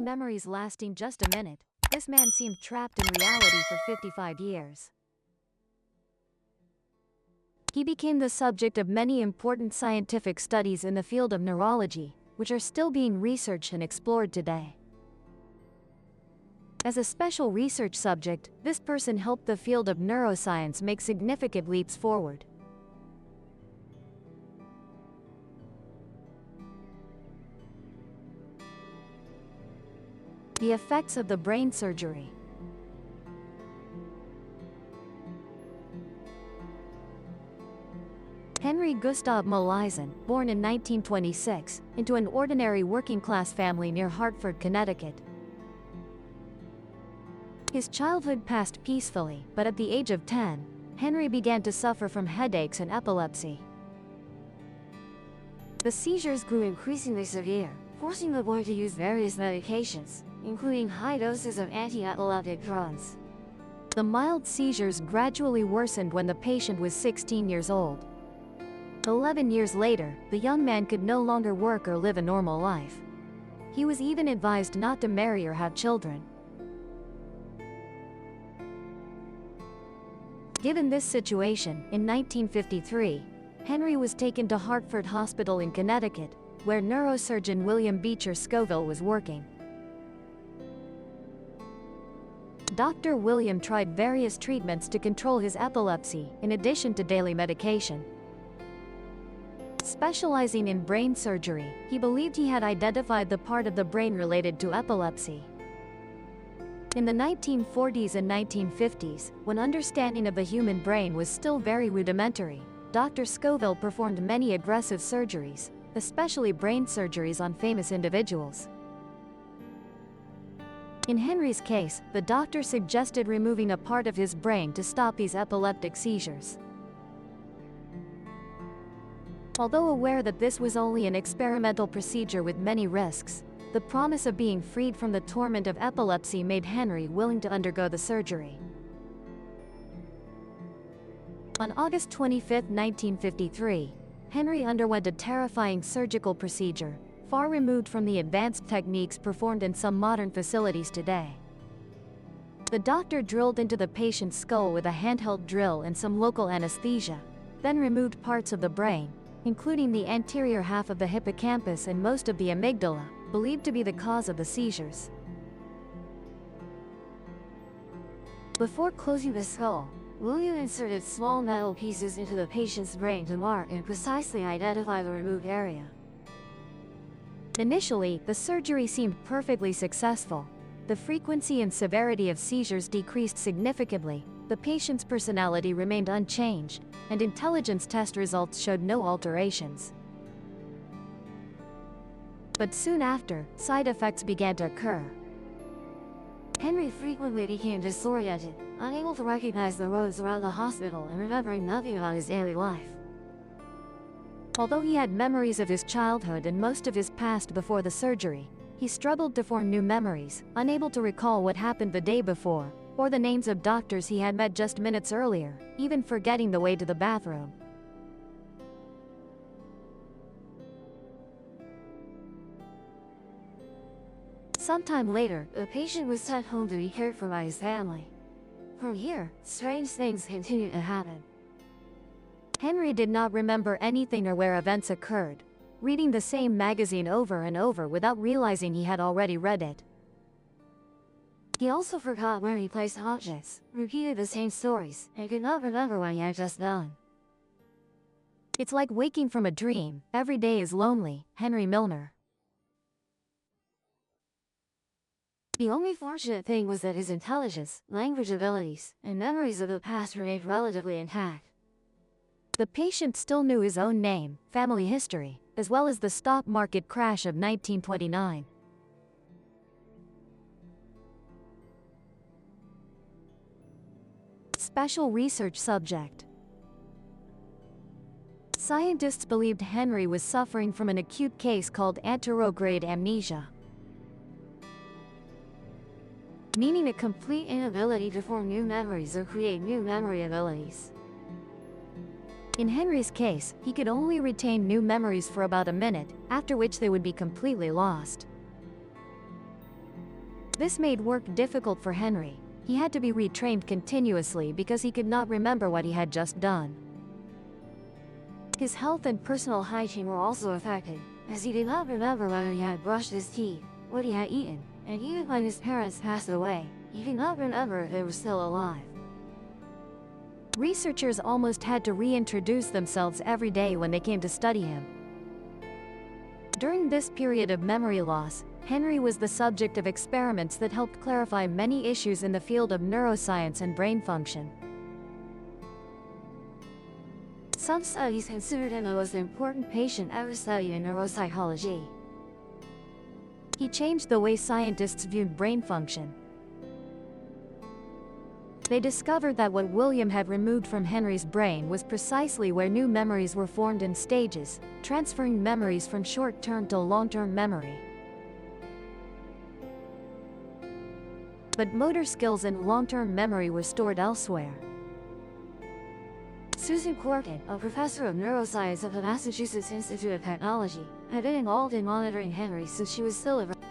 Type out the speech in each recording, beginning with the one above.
memories lasting just a minute, this man seemed trapped in reality for 55 years. He became the subject of many important scientific studies in the field of neurology, which are still being researched and explored today. As a special research subject, this person helped the field of neuroscience make significant leaps forward. The effects of the brain surgery. Henry Gustav Malizan, born in 1926, into an ordinary working-class family near Hartford, Connecticut. His childhood passed peacefully, but at the age of 10, Henry began to suffer from headaches and epilepsy. The seizures grew increasingly severe, forcing the boy to use various medications, including high doses of anti-epileptic drugs. The mild seizures gradually worsened when the patient was 16 years old. 11 years later, the young man could no longer work or live a normal life. He was even advised not to marry or have children. Given this situation, in 1953, Henry was taken to Hartford Hospital in Connecticut, where neurosurgeon William Beecher Scoville was working. Dr. William tried various treatments to control his epilepsy, in addition to daily medication. Specializing in brain surgery, he believed he had identified the part of the brain related to epilepsy. In the 1940s and 1950s, when understanding of the human brain was still very rudimentary, Dr. Scoville performed many aggressive surgeries, especially brain surgeries on famous individuals. In Henry's case, the doctor suggested removing a part of his brain to stop these epileptic seizures. Although aware that this was only an experimental procedure with many risks, the promise of being freed from the torment of epilepsy made Henry willing to undergo the surgery. On August 25, 1953, Henry underwent a terrifying surgical procedure, far removed from the advanced techniques performed in some modern facilities today. The doctor drilled into the patient's skull with a handheld drill and some local anesthesia, then removed parts of the brain, including the anterior half of the hippocampus and most of the amygdala, believed to be the cause of the seizures. Before closing the skull, William inserted small metal pieces into the patient's brain to mark and precisely identify the removed area. Initially, the surgery seemed perfectly successful. The frequency and severity of seizures decreased significantly, the patient's personality remained unchanged, and intelligence test results showed no alterations. But soon after, side effects began to occur. Henry frequently became disoriented, unable to recognize the roads around the hospital and remembering nothing about his daily life. Although he had memories of his childhood and most of his past before the surgery, he struggled to form new memories, unable to recall what happened the day before, or the names of doctors he had met just minutes earlier, even forgetting the way to the bathroom. Sometime later, the patient was sent home to be cared for by his family. From here, strange things continued to happen. Henry did not remember anything or where events occurred, reading the same magazine over and over without realizing he had already read it. He also forgot where he placed objects, repeated the same stories, and could not remember what he had just done. It's like waking from a dream. Every day is lonely. Henry Milner. The only fortunate thing was that his intelligence, language abilities, and memories of the past remained relatively intact. The patient still knew his own name, family history, as well as the stock market crash of 1929. Special research subject. Scientists believed Henry was suffering from an acute case called Anterograde amnesia, meaning a complete inability to form new memories or create new memory abilities. In Henry's case, he could only retain new memories for about a minute, after which they would be completely lost. This made work difficult for Henry. He had to be retrained continuously because he could not remember what he had just done. His health and personal hygiene were also affected, as he did not remember whether he had brushed his teeth, what he had eaten, and even when his parents passed away, he did not remember if they were still alive. Researchers almost had to reintroduce themselves every day when they came to study him. During this period of memory loss, Henry was the subject of experiments that helped clarify many issues in the field of neuroscience and brain function. Some studies considered him the most important patient ever studied in neuropsychology. He changed the way scientists viewed brain function. They discovered that what William had removed from Henry's brain was precisely where new memories were formed in stages, transferring memories from short-term to long-term memory. But motor skills and long-term memory were stored elsewhere. Susan Corkin, a professor of neuroscience at the Massachusetts Institute of Technology, had been involved in monitoring Henry since she was still a virgin.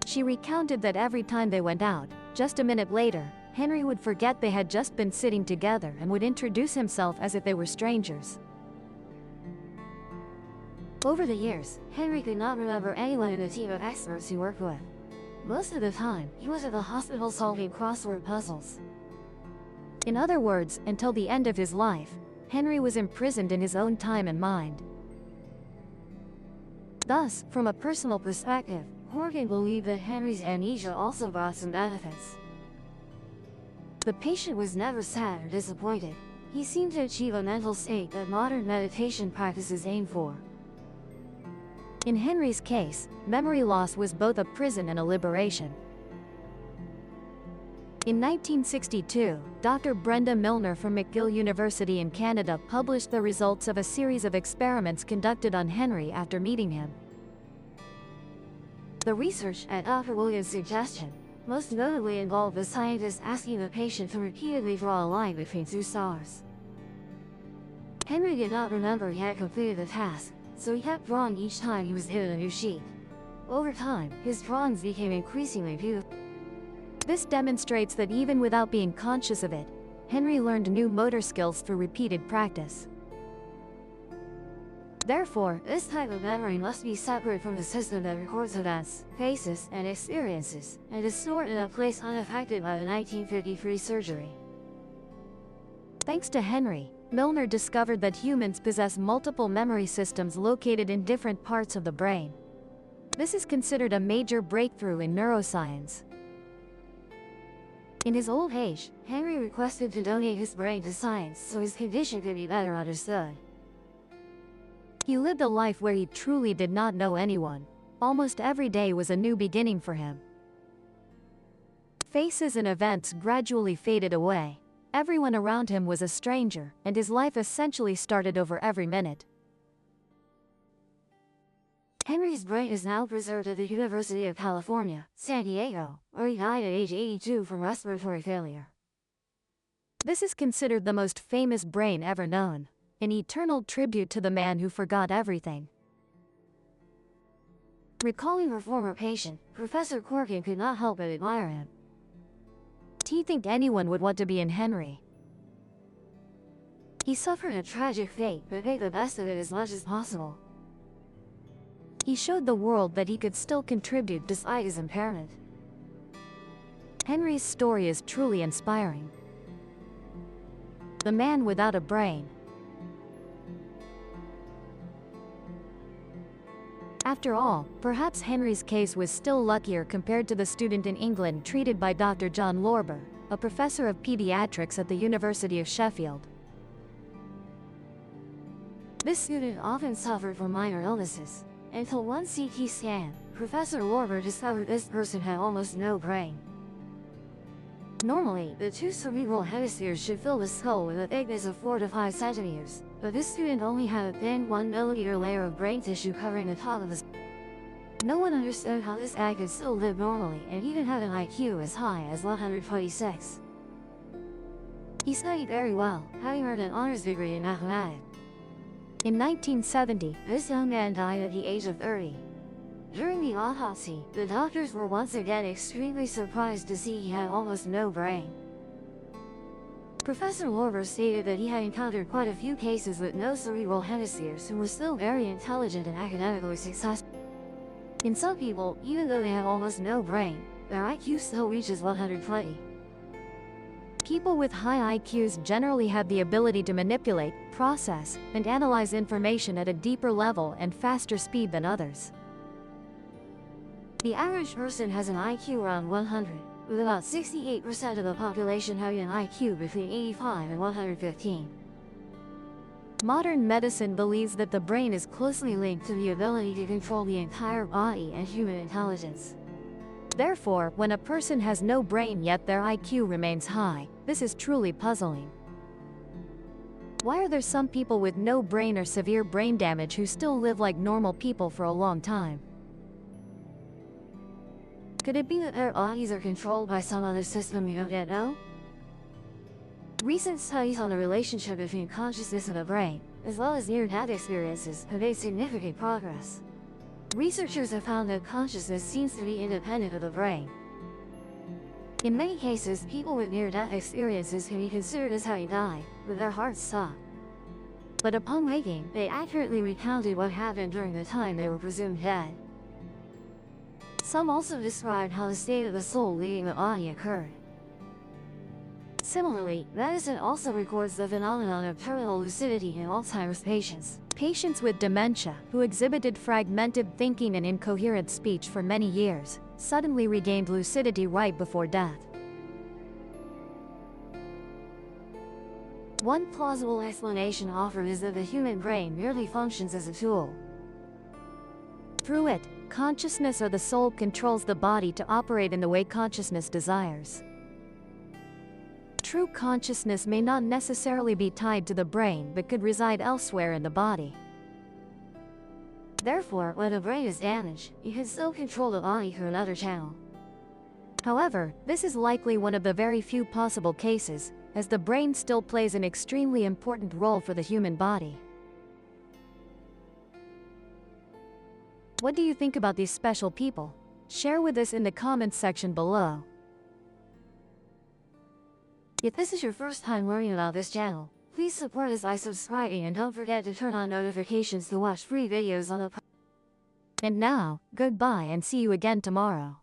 She recounted that every time they went out, just a minute later, Henry would forget they had just been sitting together and would introduce himself as if they were strangers. Over the years, Henry could not remember anyone in the team of experts he worked with. Most of the time, he was at the hospital solving crossword puzzles. In other words, until the end of his life, Henry was imprisoned in his own time and mind. Thus, from a personal perspective, Corkin believed that Henry's amnesia also brought some benefits. The patient was never sad or disappointed. He seemed to achieve a mental state that modern meditation practices aim for. In Henry's case, memory loss was both a prison and a liberation. In 1962, Dr. Brenda Milner from McGill University in Canada published the results of a series of experiments conducted on Henry after meeting him. The research, at Dr. Williams' suggestion, most notably involved the scientist asking the patient to repeatedly draw a line between two stars. Henry did not remember he had completed the task, so he kept drawing each time he was given a new sheet. Over time, his drawings became increasingly beautiful. This demonstrates that even without being conscious of it, Henry learned new motor skills through repeated practice. Therefore, this type of memory must be separate from the system that records events, faces, and experiences, and is stored in a place unaffected by the 1953 surgery. Thanks to Henry, Milner discovered that humans possess multiple memory systems located in different parts of the brain. This is considered a major breakthrough in neuroscience. In his old age, Henry requested to donate his brain to science so his condition could be better understood. He lived a life where he truly did not know anyone. Almost every day was a new beginning for him. Faces and events gradually faded away. Everyone around him was a stranger, and his life essentially started over every minute. Henry's brain is now preserved at the University of California, San Diego, where he died at age 82 from respiratory failure. This is considered the most famous brain ever known, an eternal tribute to the man who forgot everything. Recalling her former patient, Professor Corkin could not help but admire him. Do you think anyone would want to be in Henry? He suffered a tragic fate, but made the best of it as much as possible. He showed the world that he could still contribute despite his impairment. Henry's story is truly inspiring. The man without a brain. After all, perhaps Henry's case was still luckier compared to the student in England treated by Dr. John Lorber, a professor of pediatrics at the University of Sheffield. This student often suffered from minor illnesses. Until one CT scan, Professor Lorber discovered this person had almost no brain. Normally, the two cerebral hemispheres should fill the skull with a thickness of 4 to 5 centimeters, but this student only had a thin 1 millimeter layer of brain tissue covering the top of his. No one understood how this guy could still live normally and even have an IQ as high as 126. He studied very well, having earned an honors degree in mathematics. In 1970, this young man died at the age of 30. During the autopsy, the doctors were once again extremely surprised to see he had almost no brain. Professor Lorber stated that he had encountered quite a few cases with no cerebral hemispheres who were still very intelligent and academically successful. In some people, even though they have almost no brain, their IQ still reaches 120. People with high IQs generally have the ability to manipulate, process, and analyze information at a deeper level and faster speed than others. The average person has an IQ around 100, with about 68% of the population having an IQ between 85 and 115. Modern medicine believes that the brain is closely linked to the ability to control the entire body and human intelligence. Therefore, when a person has no brain yet their IQ remains high, this is truly puzzling. Why are there some people with no brain or severe brain damage who still live like normal people for a long time? Could it be that their bodies are controlled by some other system we don't yet know? Recent studies on the relationship between consciousness and the brain, as well as near-death experiences, have made significant progress. Researchers have found that consciousness seems to be independent of the brain. In many cases, people with near-death experiences can be considered as having died, with their hearts stopped. But upon waking, they accurately recounted what happened during the time they were presumed dead. Some also described how the state of the soul leaving the body occurred. Similarly, medicine also records the phenomenon of terminal lucidity in Alzheimer's patients. Patients with dementia, who exhibited fragmented thinking and incoherent speech for many years, suddenly regained lucidity right before death. One plausible explanation offered is that the human brain merely functions as a tool. Through it, consciousness or the soul controls the body to operate in the way consciousness desires. True consciousness may not necessarily be tied to the brain but could reside elsewhere in the body. Therefore, when the brain is damaged, you can still control the body through another channel. However, this is likely one of the very few possible cases, as the brain still plays an extremely important role for the human body. What do you think about these special people? Share with us in the comments section below. If this is your first time learning about this channel, please support us by subscribing and don't forget to turn on notifications to watch free videos on the. And now, goodbye and see you again tomorrow.